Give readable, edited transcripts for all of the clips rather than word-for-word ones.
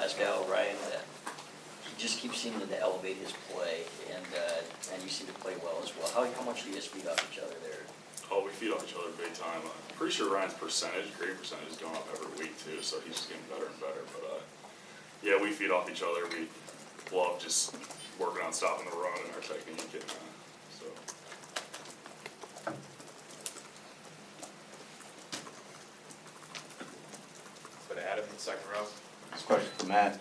Pascal, Ryan, he just keeps seeming to elevate his play, and you seem to play well as well. How much do you guys feed off each other there? Oh, we feed off each other big time. I'm pretty sure Ryan's grade percentage is going up every week too, so he's just getting better and better. But yeah, we feed off each other. We love just working on stopping the run and our technique, and so. Go to Adam in the second row. This question for Matt.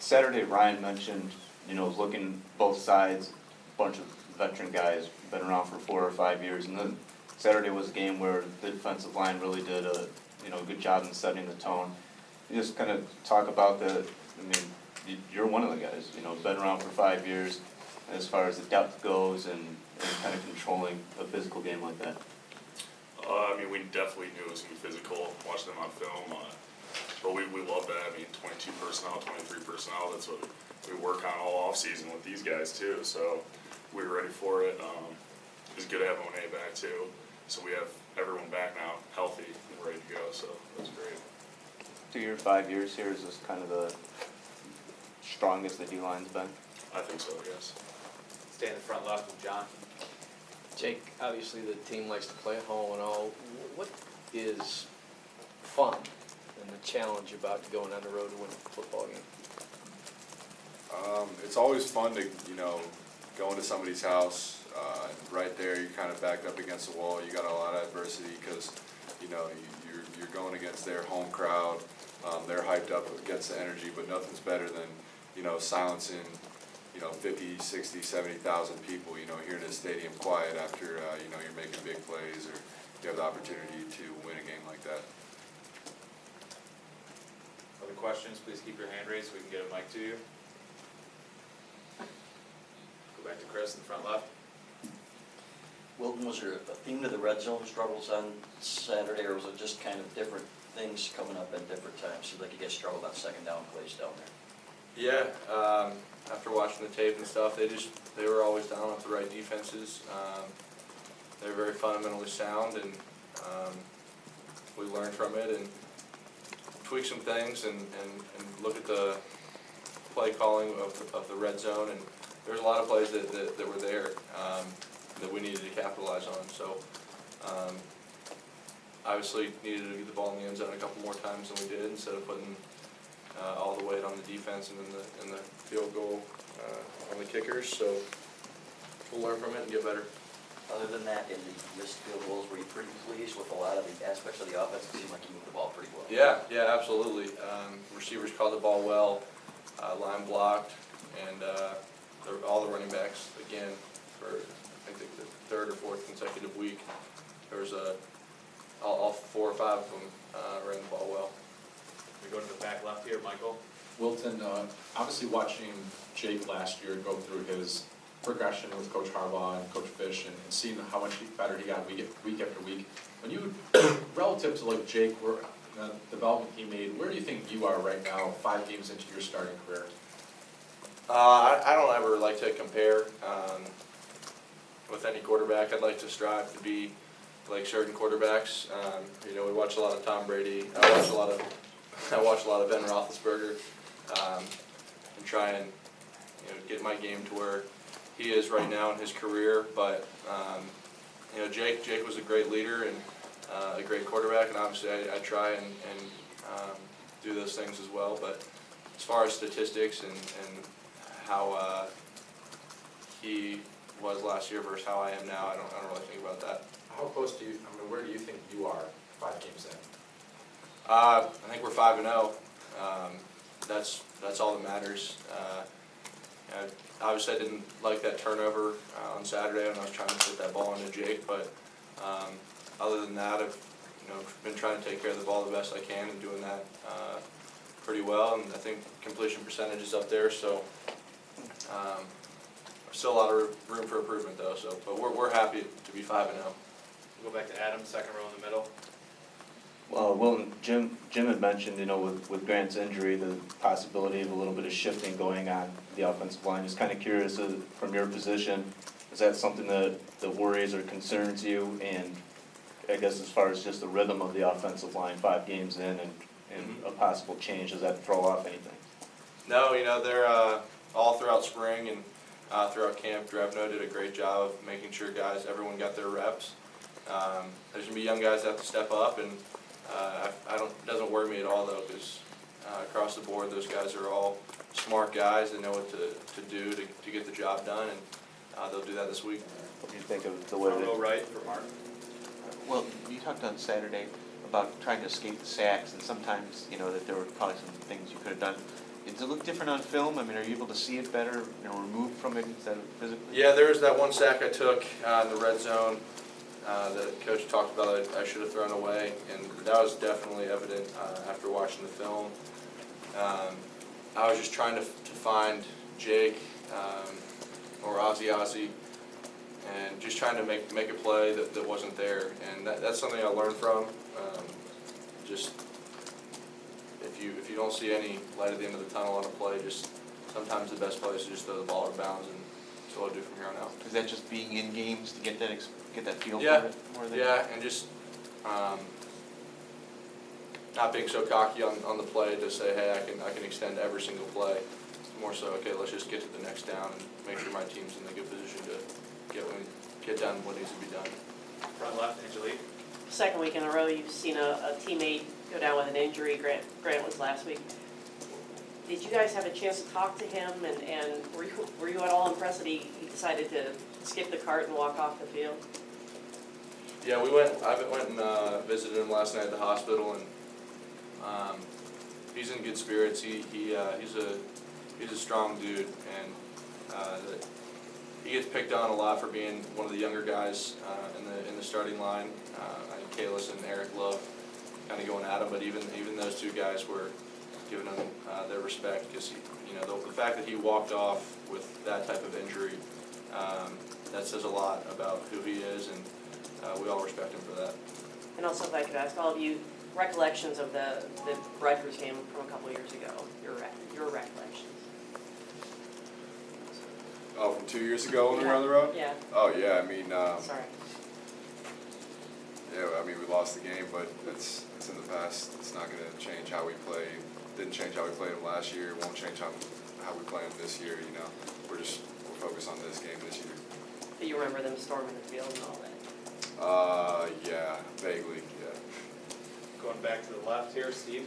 Saturday, Ryan mentioned, looking both sides, a bunch of veteran guys, been around for 4 or 5 years, and then Saturday was a game where the defensive line really did a good job in setting the tone. You just kind of talk about you're one of the guys, been around for 5 years as far as the depth goes and kind of controlling a physical game like that. We definitely knew it was going to be physical, watching them on film. But we love that. 22 personnel, 23 personnel, that's what we work on all offseason with these guys too. So we were ready for it. It was good to have Monet back too. So we have everyone back now, healthy and ready to go. So that's great. 2 year, 5 years here, is this kind of the strongest the D-line's been? I think so, yes. Stay in the front left with John. Jake, obviously the team likes to play at home and all. What is fun and the challenge about going on the road to win a football game? It's always fun to, go into somebody's house, and right there you're kind of backed up against the wall. You got a lot of adversity because, you're going against their home crowd. They're hyped up against the energy, but nothing's better than, silencing, 50, 60, 70,000 people, here in a stadium quiet after, you're making big plays or you have the opportunity to win a game like that. Other questions, please keep your hand raised so we can get a mic to you. Go back to Chris in the front left. Wilton, was there a theme to the red zone struggles on Saturday, or was it just kind of different things coming up at different times? Seemed like you guys struggled on second down plays down there. Yeah, after watching the tape and stuff, they were always down with the right defenses. They're very fundamentally sound, and we learned from it and tweak some things and look at the play calling of the red zone. And there's a lot of plays that were there that we needed to capitalize on. So obviously needed to get the ball in the end zone a couple more times than we did, instead of putting all the weight on the defense and then the field goal on the kickers. So we'll learn from it and get better. Other than that, in the missed field goals, were you pretty pleased with a lot of the aspects of the offense? It seemed like you moved the ball pretty well. Yeah, absolutely. Receivers caught the ball well, line blocked, and all the running backs, again, for I think the third or fourth consecutive week, there was all 4 or 5 of them ran the ball well. We go to the back left here, Michael. Wilton, obviously watching Jake last year go through his progression with Coach Harbaugh and Coach Fish and seeing how much better he got week after week. When you, relative to Jake, the development he made, where do you think you are right now, 5 games into your starting career? I don't ever like to compare with any quarterback. I'd like to strive to be like certain quarterbacks. We watch a lot of Tom Brady. I watch a lot of Ben Roethlisberger, and try and get my game to where he is right now in his career. But Jake was a great leader and a great quarterback, and obviously I try and do those things as well. But as far as statistics and how he was last year versus how I am now, I don't really think about that. How close do you, where do you think you are 5 games in? I think we're 5-0. That's all that matters. Obviously, I didn't like that turnover on Saturday when I was trying to put that ball into Jake, but other than that, I've been trying to take care of the ball the best I can and doing that pretty well. And I think completion percentage is up there, so still a lot of room for improvement though. But we're happy to be 5-0. We'll go back to Adam, second row in the middle. Well, Wilton, Jim had mentioned, with Grant's injury, the possibility of a little bit of shifting going on the offensive line. Just kind of curious, from your position, is that something that worries or concerns you? And I guess as far as just the rhythm of the offensive line, 5 games in and a possible change, does that throw off anything? No, they're all throughout spring and throughout camp. Drevno did a great job of making sure everyone got their reps. There's gonna be young guys that have to step up, and it doesn't worry me at all though, because across the board, those guys are all smart guys. They know what to do to get the job done, and they'll do that this week. What do you think of the way Front row that? right for Mark. Well, you talked on Saturday about trying to escape the sacks, and sometimes, that there were probably some things you could have done. Does it look different on film? I mean, are you able to see it better, removed from it instead of physically? Yeah, there was that one sack I took in the red zone that coach talked about I should have thrown away, and that was definitely evident after watching the film. I was just trying to find Jake or Ozzy, and just trying to make a play that wasn't there, and that's something I learned from. Just if you don't see any light at the end of the tunnel on a play, just sometimes the best play is to just throw the ball out of bounds, and that's what I'll do from here on out. Is that just being in games to get that feel Yeah, for it more than? yeah, and just not being so cocky on the play to say, hey, I can extend every single play. It's more so, okay, let's just get to the next down and make sure my team's in a good position to get done what needs to be done. Front left, Angelique. Second week in a row, you've seen a teammate go down with an injury. Grant was last week. Did you guys have a chance to talk to him, and were you at all impressed that he decided to skip the cart and walk off the field? Yeah, I went and visited him last night at the hospital, and he's in good spirits. He's a strong dude, and he gets picked on a lot for being one of the younger guys in the starting line. I think Kalis and Eric love kind of going at him, but even those two guys were giving him their respect, because the fact that he walked off with that type of injury, that says a lot about who he is, and we all respect him for that. And also, if I could ask all of you, recollections of the Rutgers game from a couple years ago, your recollections. Oh, from 2 years ago when we were on the road? Yeah, Oh, yeah, I mean, sorry. we lost the game, but it's in the past. It's not gonna change how we play. Didn't change how we played them last year. Won't change how we play them this year, We're focused on this game this year. Do you remember them storming the field and all that? Yeah, vaguely, yeah. Going back to the left here, Steve.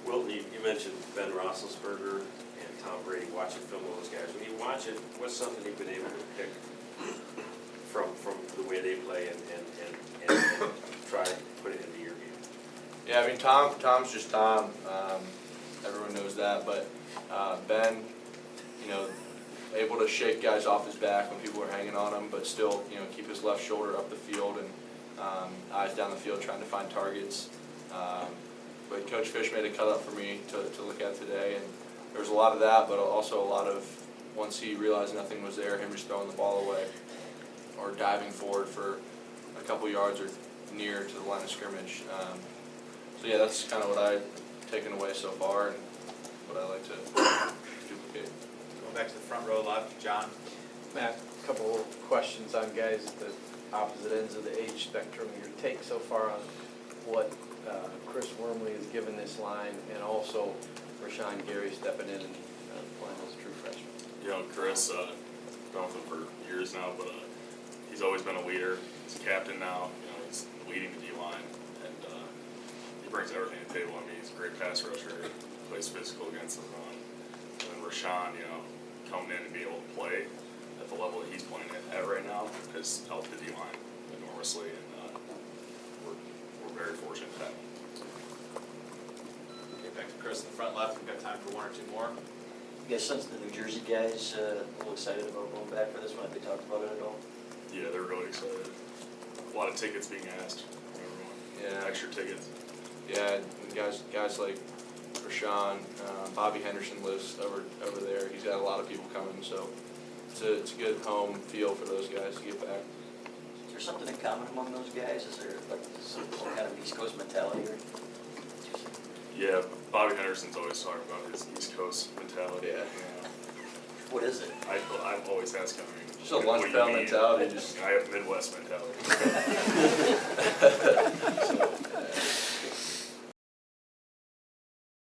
Wilton, you mentioned Ben Roethlisberger and Tom Brady, watching film of those guys. When you watch it, what's something you've been able to pick from the way they play and try to put it into your game? Yeah, I mean, Tom's just Tom. Everyone knows that, but Ben, able to shake guys off his back when people are hanging on him, but still, keep his left shoulder up the field and eyes down the field trying to find targets. But Coach Fish made a cut up for me to look at today, and there was a lot of that, but also a lot of, once he realized nothing was there, him just throwing the ball away or diving forward for a couple yards or near to the line of scrimmage. So yeah, that's kind of what I've taken away so far and what I like to duplicate. Going back to the front row left, John. Matt, a couple of questions on guys at the opposite ends of the age spectrum. Your take so far on what Chris Wormley has given this line, and also Rashawn Gary stepping in and playing as a true freshman. Chris, known him for years now, but he's always been a leader. He's a captain now. He's leading the D-line, and he brings everything to the table. I mean, he's a great pass rusher, plays physical against the run. And then Rashawn, coming in and being able to play at the level that he's playing at right now has helped the D-line enormously, and we're very fortunate to have him. Okay, back to Chris in the front left. We've got time for one or two more. You guys sense the New Jersey guys a little excited about going back for this one? Have they talked about it at all? Yeah, they're really excited. A lot of tickets being asked from everyone. Yeah. Extra tickets. Yeah, and guys like Rashawn, Bobby Henderson lives over there. He's got a lot of people coming, so it's a good home feel for those guys to get back. Is there something in common among those guys? Is there like some kind of East Coast mentality or? Yeah, Bobby Henderson's always talking about his East Coast mentality. Yeah. What is it? I've always asked him. Just a lunch bell mentality. I have Midwest mentality. So,